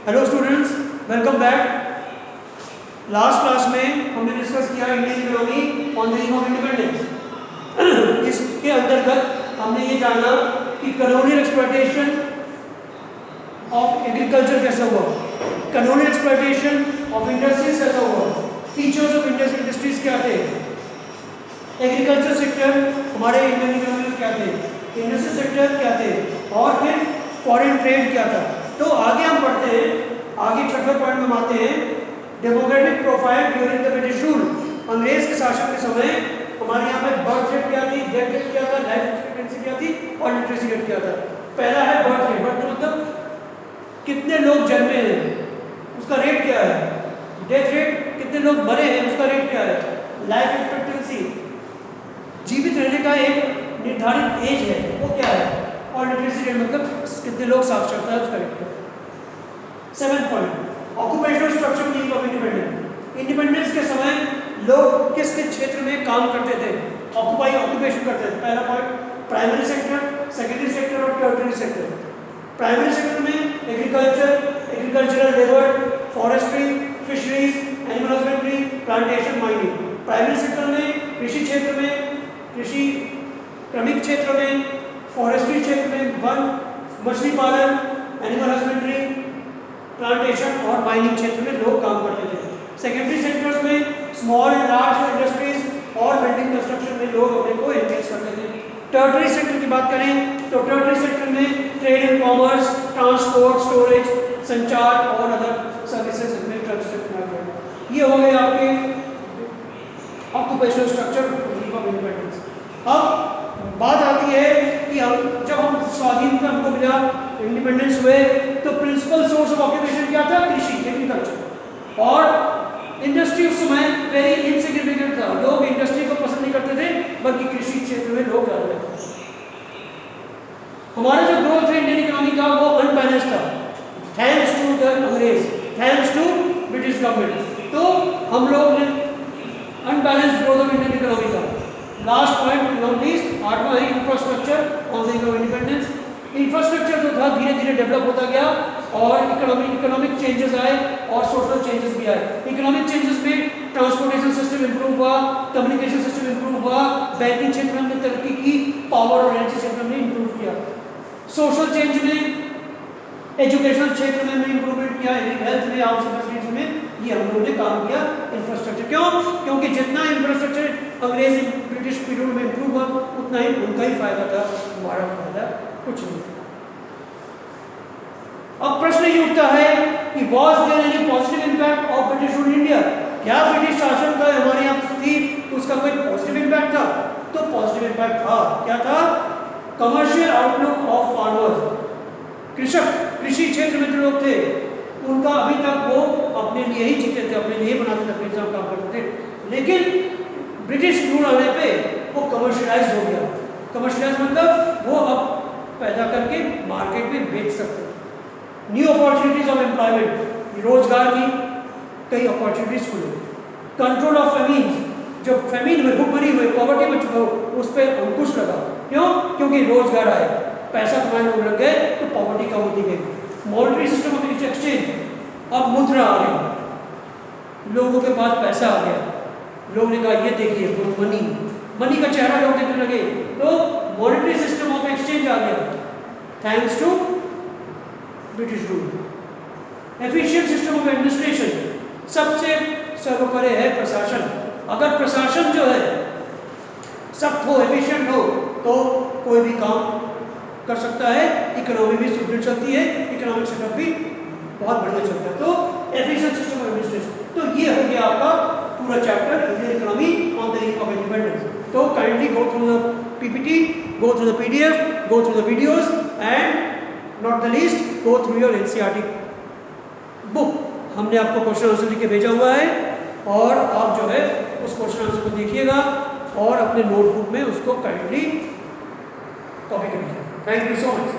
Hello students, welcome back. Last class में हमने discuss किया Indian economy on the eve of independence. इसके अंतर्गत हमने ये जाना कि कॉलोनियल एक्सप्लॉयटेशन ऑफ एग्रीकल्चर कैसा हुआ, कॉलोनियल एक्सप्लॉयटेशन ऑफ इंडस्ट्रीज कैसा हुआ, फीचर्स ऑफ इंडस्ट्रीज क्या थे, एग्रीकल्चर सेक्टर हमारे इंडियन इकोनॉमी में क्या थे, इंडस्ट्रियल सेक्टर क्या थे, और फिर फॉरेन ट्रेड क्या था। तो आगे हम पढ़ते हैं, आगे छठवें पॉइंट में आते हैं, demographic profile during the British rule. अंग्रेज के शासन के समय हमारे यहाँ पे बर्थ रेट क्या थी, डेथ रेट क्या था, लाइफ एक्सपेक्टेंसी क्या थी और लिटरेसी रेट क्या था। पहला है बर्थ रेट। बर्थ मतलब कितने लोग जन्मे हैं उसका रेट क्या है, डेथ रेट कितने लोग मरे हैं उसका रेट क्या है, लाइफ एक्सपेक्टेंसी जीवित रहने का एक निर्धारित एज है वो क्या है, और लिटरेसी रेट मतलब कितने लोग साक्षरता है उसका rate. 7 point occupational structure meaning of independence. Independence के समय लोग किस किस क्षेत्र में काम करते थे, ऑक्यूपेशन करते थे। पहला point primary sector, secondary sector और टर्टियरी सेक्टर। प्राइमरी सेक्टर में agriculture, agricultural labour, forestry, fisheries, animal husbandry, plantation, mining. Primary sector में कृषि क्षेत्र में, कृषि क्रमिक क्षेत्र में, फॉरेस्ट्री क्षेत्र में वन, मछली पालन, एनिमल हस्बेंड्री, प्लांटेशन और माइनिंग क्षेत्र में लोग काम करते थे। सेकेंडरी सेक्टर्स में स्मॉल एंड लार्ज इंडस्ट्रीज और बिल्डिंग कंस्ट्रक्शन में लोग अपने को एंगेज करते थे। टर्टियरी सेक्टर की बात करें तो टर्टियरी सेक्टर में trade and commerce, transport, storage, संचार और अदर सर्विसेज में टर्टियरी सेक्टर आ गया। ये हो गए आपके ऑक्यूपेशनल स्ट्रक्चर ऑफ इंडिपेंडेंस। अब बात आती है कि जब हम स्वाधीनता हमको मिला, इंडिपेंडेंस हुए, तो प्रिंसिपल सोर्स ऑफ ऑक्यूपेशन क्या था, कृषि, एग्रीकल्चर। और इंडस्ट्री उस समय वेरी इनसिग्निफिकेंट था, लोग इंडस्ट्री को पसंद नहीं करते थे, बल्कि कृषि क्षेत्र में लोग ज्यादा रहते थे। हमारा जो ग्रोथ है इंडियन इकोनॉमी का वो अनबैलेंस था, थैंक्स टू द अंग्रेज, थैंक्स टू ब्रिटिश गवर्नमेंट। तो हम लोग ने unbalance growth of Indian economy का। लास्ट पॉइंट नॉट लीस्ट, आठवां है infrastructure on the independence. Infrastructure जो था धीरे धीरे डेवलप होता गया और इकोनॉमिक चेंजेस आए और सोशल चेंजेस भी आए। इकोनॉमिक चेंजेस में ट्रांसपोर्टेशन सिस्टम इंप्रूव हुआ, कम्युनिकेशन सिस्टम इंप्रूव हुआ, बैंकिंग क्षेत्र में हमने तरक्की की, पावर और एनर्जी क्षेत्र में इंप्रूव किया। सोशल चेंज में एजुकेशनल क्षेत्र में हमने इंप्रूवमेंट किया, हेल्थ में, हाउसिंग फैसिलिटीज में, ये हम लोगों ने काम किया। इंफ्रास्ट्रक्चर क्यों, क्योंकि जितना इंफ्रास्ट्रक्चर अंग्रेज ब्रिटिश पीरियड में इंप्रूव हुआ उतना ही उनका ही फायदा था, हमारा फायदा कुछ नहीं। अब प्रश्न ये उठता है कि was there any positive impact of British rule in India. क्या ब्रिटिश शासन का हमारे यहाँ थी उसका कोई पॉजिटिव इंपैक्ट था? तो पॉजिटिव इंपैक्ट था। क्या था? Commercial outlook of farmers. कृषक, कृषि क्षेत्र में जो लोग थे उनका अभी तक वो अपने लिए ही जीते थे, अपने लिए बनाते थे, अपने हिसाब काम करते थे। लेकिन ब्रिटिश रूल आने पे वो कमर्शियलाइज हो गया। कमर्शियलाइज मतलब वो अब पैदा करके मार्केट में बेच सकते हैं। न्यू अपॉर्चुनिटीज ऑफ एम्प्लॉयमेंट, रोजगार की कई अपॉर्चुनिटीज खुले। कंट्रोल ऑफ फेमीन, जब फेमीन में भूखमरी हुई, पॉवर्टी में चुका हो, उस पर अंकुश लगा। क्यों? क्योंकि रोजगार आए, पैसा कमाने लोग लग गए तो पॉवर्टी कम होती गई। मॉनेटरी सिस्टम ऑफ एक्सचेंज, अब मुद्रा आ गई, लोगों के पास पैसा आ गया, लोग ने कहा ये देखिए मनी, मनी का चेहरा लोग देखने लगे, तो मॉनेटरी सिस्टम ऑफ एक्सचेंज आ गया thanks to British rule. Efficient system of administration, सबसे सर्वोपरि है प्रशासन। अगर प्रशासन जो है सख्त हो, एफिशिएंट हो, तो कोई भी काम कर सकता है, इकोनॉमी भी सुदृढ़ चलती है, इकोनॉमिक सेटअप भी बहुत बढ़िया चलता है। तो एफिशिएंट सिस्टम ऑफ एडमिनिस्ट्रेशन, तो ये हो गया आपका पूरा chapter Indian economy on the eve of independence. तो kindly go through the PPT, go through the PDF, go through the videos and not the least go through your NCERT book. हमने आपको question answer लिख के भेजा हुआ है और आप जो है उस क्वेश्चन आंसर को देखिएगा और अपने नोटबुक में उसको काइंडली कॉपी करिए। Thank you so much.